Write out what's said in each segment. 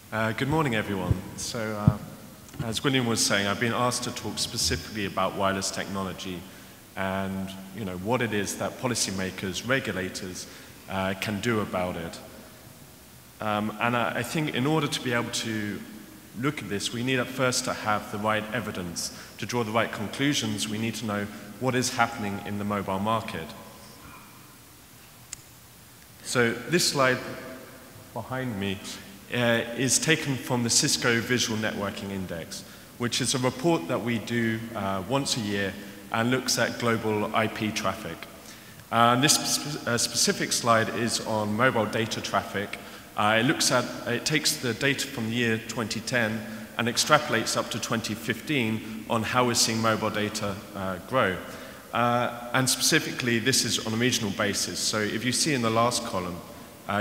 Good morning, everyone. As William was saying, I've been asked to talk specifically about wireless technology and, what it is that policymakers, regulators can do about it. I think in order to be able to look at this, we need at first to have the right evidence. To draw the right conclusions, we need to know what is happening in the mobile market. So this slide behind me is taken from the Cisco Visual Networking Index, which is a report that we do once a year and looks at global IP traffic. This specific slide is on mobile data traffic. It takes the data from the year 2010 and extrapolates up to 2015 on how we're seeing mobile data grow. And specifically, this is on a regional basis. So if you see in the last column,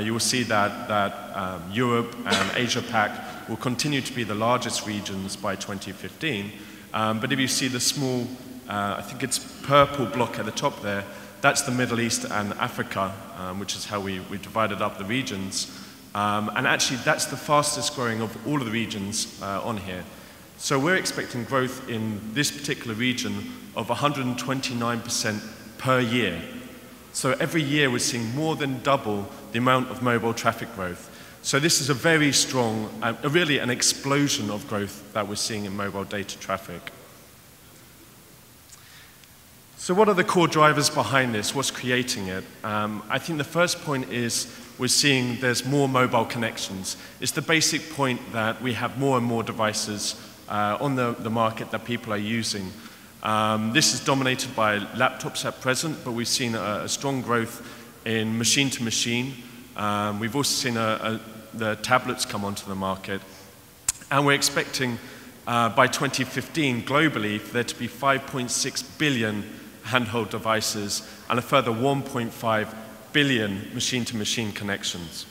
you will see that Europe and Asia-Pac will continue to be the largest regions by 2015. But if you see the small, I think it's purple block at the top there, that's the Middle East and Africa, which is how we divided up the regions. And actually, that's the fastest growing of all of the regions on here. So we're expecting growth in this particular region of 129% per year. So every year we're seeing more than double the amount of mobile traffic growth. So this is a very strong, really an explosion of growth that we're seeing in mobile data traffic. So what are the core drivers behind this? What's creating it? I think the first point is we're seeing there's more mobile connections. It's the basic point that we have more and more devices on the market that people are using. This is dominated by laptops at present, but we've seen a strong growth in machine-to-machine. We've also seen the tablets come onto the market. And we're expecting by 2015, globally, for there to be 5.6 billion handheld devices and a further 1.5 billion machine-to-machine connections.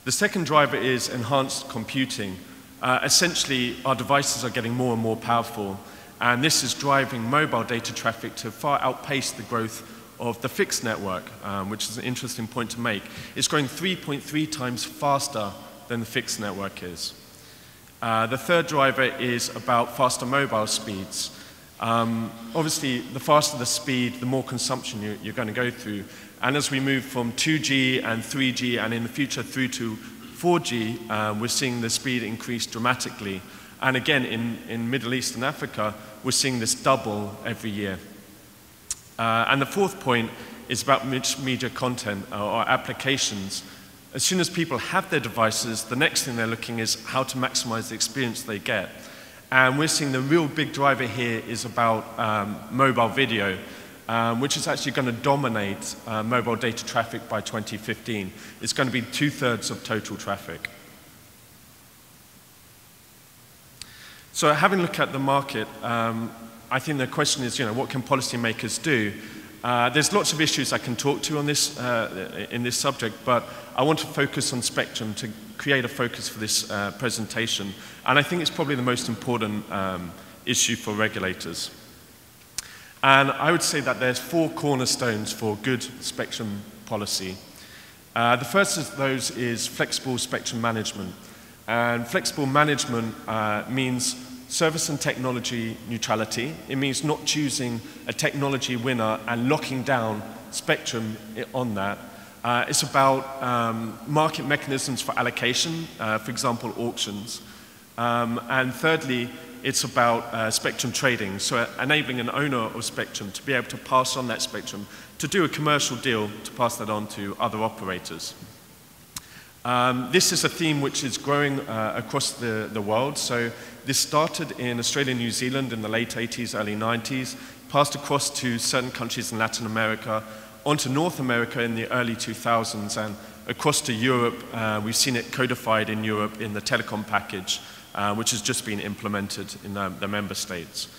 The second driver is enhanced computing. Essentially, our devices are getting more and more powerful, and this is driving mobile data traffic to far outpace the growth of the fixed network, which is an interesting point to make. It's growing 3.3 times faster than the fixed network is. The third driver is about faster mobile speeds. Obviously, the faster the speed, the more consumption you're going to go through. And as we move from 2G and 3G and in the future through to 4G, we're seeing the speed increase dramatically. And again, in Middle East and Africa, we're seeing this double every year. And the fourth point is about media content or applications. As soon as people have their devices, the next thing they're looking is how to maximize the experience they get. And we're seeing the real big driver here is about mobile video, which is actually going to dominate mobile data traffic by 2015. It's going to be 2/3 of total traffic. So having a look at the market, I think the question is, what can policymakers do? There's lots of issues I can talk to on this, in this subject, but I want to focus on spectrum to create a focus for this presentation. And I think it's probably the most important issue for regulators. And I would say that there's 4 cornerstones for good spectrum policy. The first of those is flexible spectrum management. And flexible management means service and technology neutrality. It means not choosing a technology winner and locking down spectrum on that. It's about market mechanisms for allocation, for example, auctions. And thirdly, it's about spectrum trading, so enabling an owner of spectrum to be able to pass on that spectrum, to do a commercial deal to pass that on to other operators. This is a theme which is growing across the world. So this started in Australia and New Zealand in the late 80s, early 90s, passed across to certain countries in Latin America, onto North America in the early 2000s, and across to Europe. We've seen it codified in Europe in the telecom package, which has just been implemented in the member states.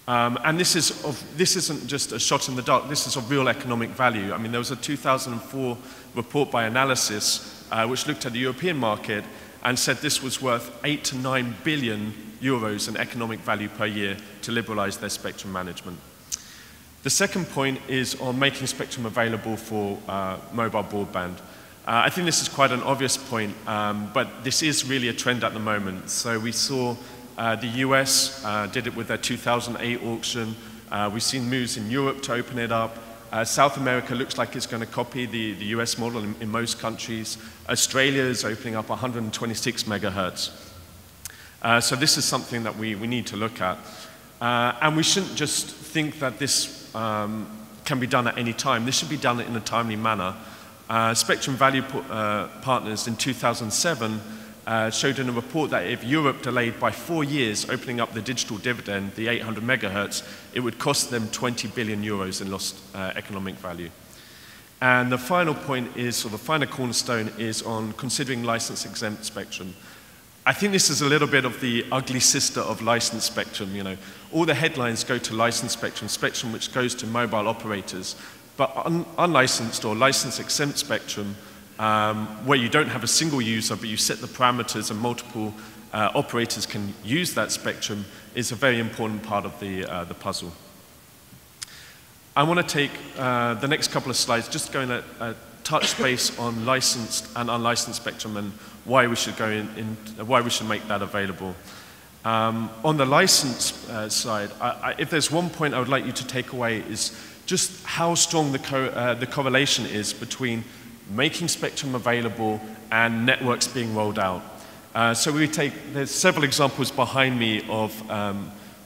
And this isn't just a shot in the dark, this is of real economic value. I mean, there was a 2004 report by Analysis which looked at the European market and said this was worth 8 to 9 billion euros in economic value per year to liberalize their spectrum management. The second point is on making spectrum available for mobile broadband. I think this is quite an obvious point, but this is really a trend at the moment. So we saw the US did it with their 2008 auction. We've seen moves in Europe to open it up. South America looks like it's going to copy the US model in most countries. Australia is opening up 126 megahertz. So this is something that we need to look at. And we shouldn't just think that this can be done at any time. This should be done in a timely manner. Spectrum Value Partners in 2007 showed in a report that if Europe delayed by 4 years opening up the digital dividend, the 800 megahertz, it would cost them 20 billion euros in lost economic value. And the final point is, or the final cornerstone, is on considering license-exempt spectrum. I think this is a little bit of the ugly sister of licensed spectrum. You know, all the headlines go to licensed spectrum, spectrum which goes to mobile operators. But unlicensed or license-exempt spectrum, where you don't have a single user, but you set the parameters and multiple operators can use that spectrum, is a very important part of the puzzle. I want to take the next couple of slides, just going to touch base on licensed and unlicensed spectrum and why we should why we should make that available. On the licensed side, if there's one point I would like you to take away is just how strong the correlation is between making spectrum available and networks being rolled out. So there's several examples behind me of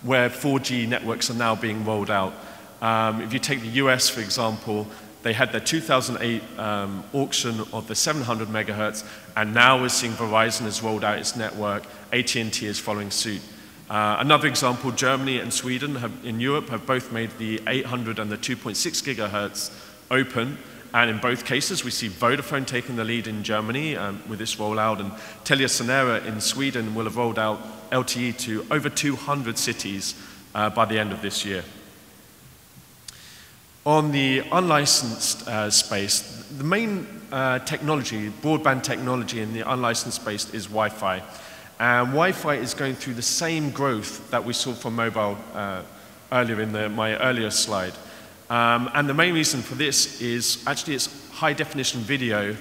where 4G networks are now being rolled out. If you take the US, for example, they had their 2008 auction of the 700 megahertz, and now we're seeing Verizon has rolled out its network, AT&T is following suit. Another example, Germany and Sweden in Europe have both made the 800 and the 2.6 gigahertz open, and in both cases we see Vodafone taking the lead in Germany with this rollout, and TeliaSonera in Sweden will have rolled out LTE to over 200 cities by the end of this year. On the unlicensed space, the main technology, broadband technology in the unlicensed space is Wi-Fi. And Wi-Fi is going through the same growth that we saw for mobile earlier in my earlier slide. And the main reason for this is actually it's high-definition video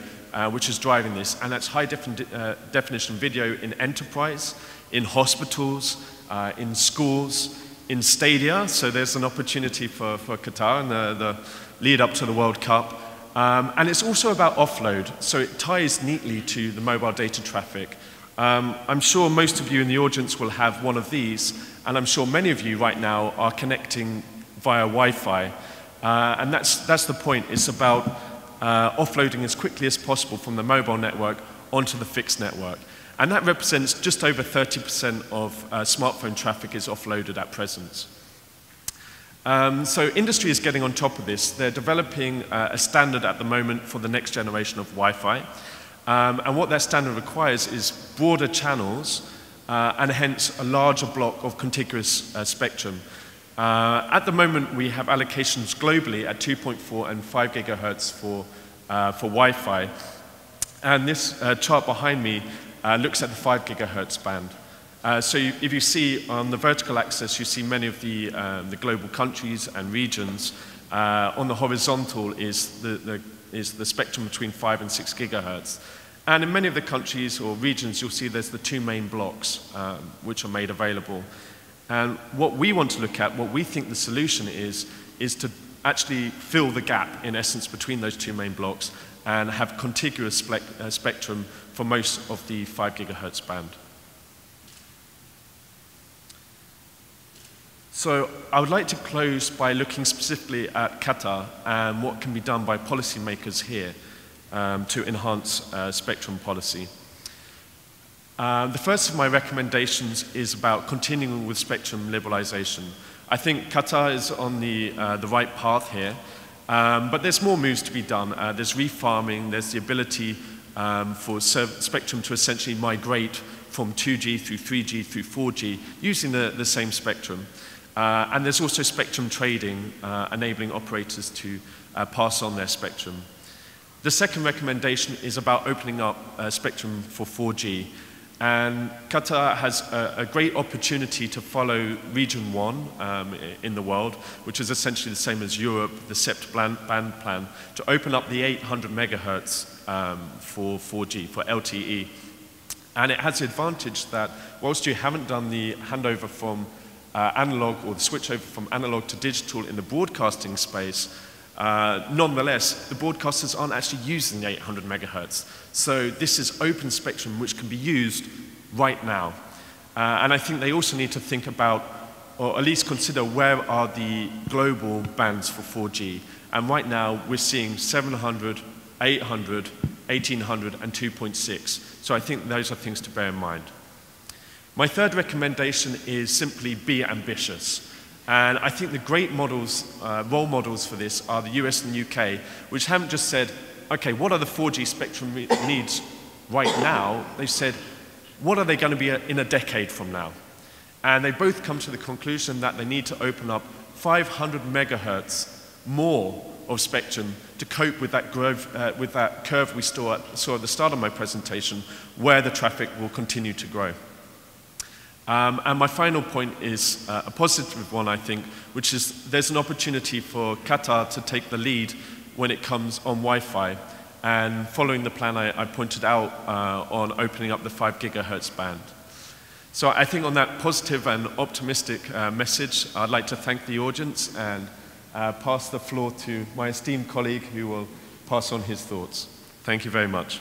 which is driving this. And that's high-definition video in enterprise, in hospitals, in schools, in stadia. So there's an opportunity for Qatar and the lead up to the World Cup. And it's also about offload. So it ties neatly to the mobile data traffic. I'm sure most of you in the audience will have one of these, and I'm sure many of you right now are connecting via Wi-Fi. And that's the point. It's about offloading as quickly as possible from the mobile network onto the fixed network. And that represents just over 30% of smartphone traffic is offloaded at present. So industry is getting on top of this. They're developing a standard at the moment for the next generation of Wi-Fi. And what that standard requires is broader channels and hence a larger block of contiguous spectrum. At the moment, we have allocations globally at 2.4 and 5 gigahertz for Wi-Fi. And this chart behind me looks at the 5 gigahertz band. So if you see on the vertical axis, you see many of the global countries and regions. On the horizontal is the spectrum between 5 and 6 gigahertz. And in many of the countries or regions, you'll see there's the two main blocks which are made available. And what we want to look at, what we think the solution is to actually fill the gap, in essence, between those two main blocks and have contiguous spectrum for most of the 5 gigahertz band. So I would like to close by looking specifically at Qatar and what can be done by policymakers here to enhance spectrum policy. The first of my recommendations is about continuing with spectrum liberalization. I think Qatar is on the right path here, but there's more moves to be done. There's refarming, there's the ability for spectrum to essentially migrate from 2G through 3G through 4G using the same spectrum. And there's also spectrum trading, enabling operators to pass on their spectrum. The second recommendation is about opening up spectrum for 4G. And Qatar has a great opportunity to follow Region 1 in the world, which is essentially the same as Europe, the SEPT band plan, to open up the 800 megahertz for 4G, for LTE. And it has the advantage that whilst you haven't done the handover from analog, or the switch over from analog to digital in the broadcasting space, nonetheless, the broadcasters aren't actually using the 800 megahertz. So this is open spectrum which can be used right now. And I think they also need to think about, or at least consider, where are the global bands for 4G. And right now, we're seeing 700, 800, 1800, and 2.6. So I think those are things to bear in mind. My third recommendation is simply be ambitious. And I think the great models, role models for this are the US and the UK, which haven't just said, okay, what are the 4G spectrum needs right now? They've said, what are they going to be in a decade from now? And they both come to the conclusion that they need to open up 500 megahertz more of spectrum to cope with that curve we saw at the start of my presentation, where the traffic will continue to grow. And my final point is a positive one, I think, which is there's an opportunity for Qatar to take the lead when it comes on Wi-Fi, and following the plan I pointed out on opening up the 5 gigahertz band. So I think on that positive and optimistic message, I'd like to thank the audience and pass the floor to my esteemed colleague who will pass on his thoughts. Thank you very much.